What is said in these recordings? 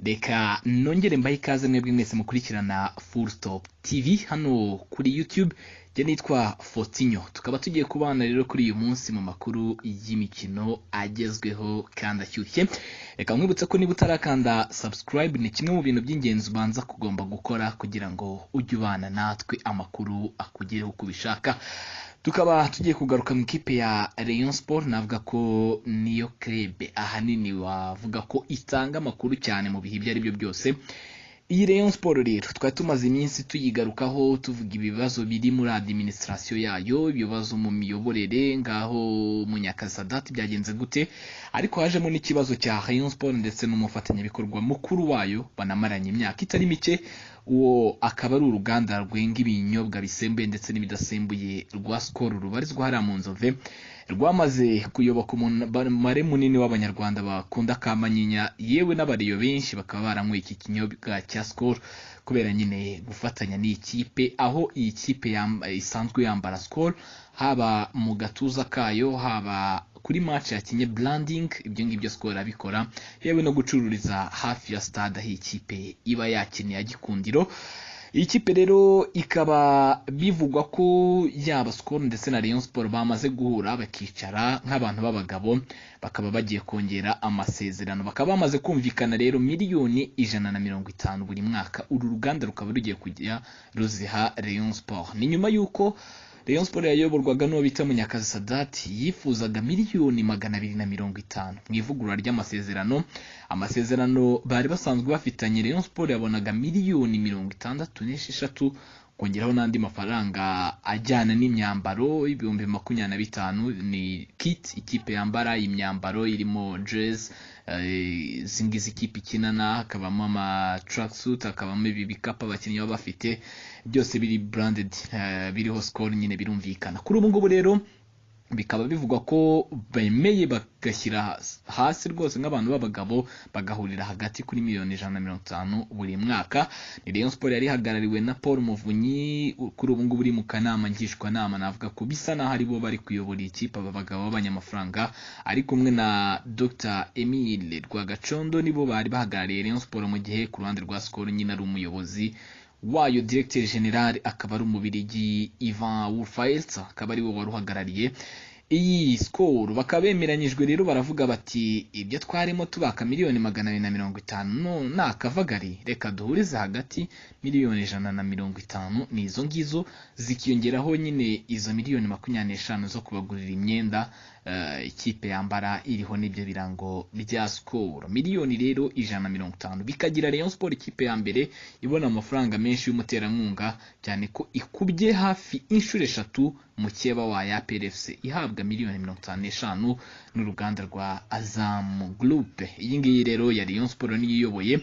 Reka nongere mbahe ikaze mwebwe mwese mukurikirana Full Stop TV hano kuri YouTube. Je nitwa Fotinho. Tukaba tugiye kubana rero kuri uyu munsi mu makuru y'imikino agezweho kandi ashyushye. Reka nkwibutsa ko niba utarakanda subscribe ni kimwe mu bintu by'ingenzi ubanza kugomba gukora kugira ngo ujye ubana natwe amakuru akugereho uko ubishaka. Tukaba tugiye kugaruka mu ikipe ya Rayon Sport. Navuga ko niyo club ahanini wavuga ko itanga amakuru cyane mu bihe ibyo ari byo byose. Iyi Rayon Sport rero twari tumaze iminsi tuyigarukaho tuvuga ibibazo biri muri administration yayo, ibibazo mu miyoborere ngaho Munyakazi Sadat byagenze gute, ariko hajemo n'ikibazo cya Rayon Sport ndetse n'umufatanyabikorwa mukuru wayo banamaranye imyaka itari mike. Uwo akaba ari uruganda rwenga ibinyobwa bisembuye ndetse n'ibidasembuye rwa Skol rubarizwa hariya mu Nzove, rwamaze kuyoboka umubare munini w'abanyarwanda bakunda kamanyinya, yewe n'abariyo benshi bakaba baranyweye iki kinyobwa cya Skol kubera nyine gufatanya n'ikipe, aho iyi kipe isanzwe yambara Skol haba mu gatuza kayo, haba kuri match yakinye branding, ibyo ngibyo Skol abikora, yewe no gucururiza hafi ya stade aho ikipe iba yakiniye ya Gikundiro. Iyi kipe rero ikaba bivugwa ko yaba Skol ndetse na Rayon Sport bamaze guhura bakicara nk'abantu b'abagabo, bakaba bagiye kongera amasezerano, bakaba bamaze kumvikana rero miliyoni 150 buri mwaka. Uru ruganda rukaba rugiye kujya ruziha Rayon Sport. Ni nyuma yuko Rayon Sport yayoborwaga n'uwo bita Munyakazi Sadat yifuzaga miliyoni 250 mu ivugurura ry'amasezerano. Amasezerano bari basanzwe bafitanye, Rayon Sport yabonaga miliyoni 66 kongeraho n'andi mafaranga ajyana n'imyambaro ibihumbi 25 ni kit ikipe yambara, imyambaro irimo dress, zingize ikipe ikinana, hakabamo ama tracksuit, hakabamo ibi bikapa abakinnyi baba bafite, byose biri branded, biriho Skol nyine birumvikana. Kuri ubu ngubu rero bikaba bivugwa ko bemeye bagashyira hasi rwose nk'abantu b'abagabo bagahurira hagati kuri miliyoni 150 buri mwaka. Ni Rayon Sport yari hagarariwe na Paul Muvunyi, kuri ubu ngubu uri mu kanama ngishwanama, navuga ko bisa naho ari bo bari kuyobora ikipe aba bagabo b'abanyamafaranga, ari kumwe na Dr Emile Rwagacondo, nibo bari bahagarariye Rayon Sport, mu gihe ku ruhande rwa Skol nyine ari umuyobozi wayo Directeur General akaba ari umubirigi Ivan Wolfaels, akaba ari we wari uhagarariye iyi Skol. Bakaba bemeranyijwe rero, baravuga bati ibyo twarimo tubaka miliyoni 250 na kavagari, reka duhurize hagati miliyoni 150, ni izo ngizo zikiyongeraho nyine izo miliyoni 25 zo kubagurira imyenda ikipe yambara iriho n'ibyo birango bya Skol. Miliyoni rero 150 bikagira Rayon Sport ikipe ya mbere ibona amafaranga menshi y'umuterankunga, cyane ko ikubye hafi inshuro 3 mukeba wa ya PRFC ihabwa miliyoni 55 n'uruganda rwa Azam Group. Iyi ngiyi rero ya Rayon Sport niyo iyoboye.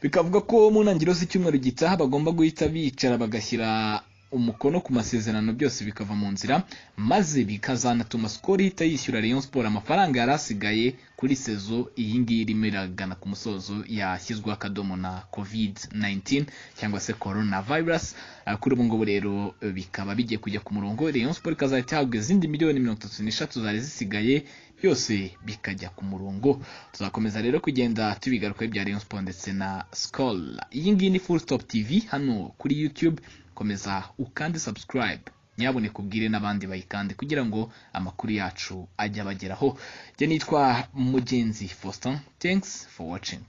Bikavuga ko mu ntangiriro z'icyumweru gitaha bagomba guhita bicara bagashyira umukono ku masezerano, byose bikava mu nzira, maze bikazanatuma Skol ihita yishyura Rayon Sport amafaranga yarasigaye kuri sezo iyi ngiyi irimo iragana ku musozo yashyizwe akadomo na COVID-19 cyangwa se coronavirus. Kuri ubu ngubu rero bikaba bigiye kujya ku murongo, Rayon Sport ikazahita ihabwa izindi miliyoni 33 zari zisigaye, byose bikajya ku murongo. Tuzakomeza rero kugenda tubigaruka ibya Rayon Sport ndetse na Skol. Iyi ngiyi ni Full Stop TV hano kuri YouTube. Komeza ukande subscribe, nyabone kubwire n'abandi bayikande kugira ngo amakuru yacu ajya bageraho. Je nitwa Mugenzi Faustin. Thanks for watching.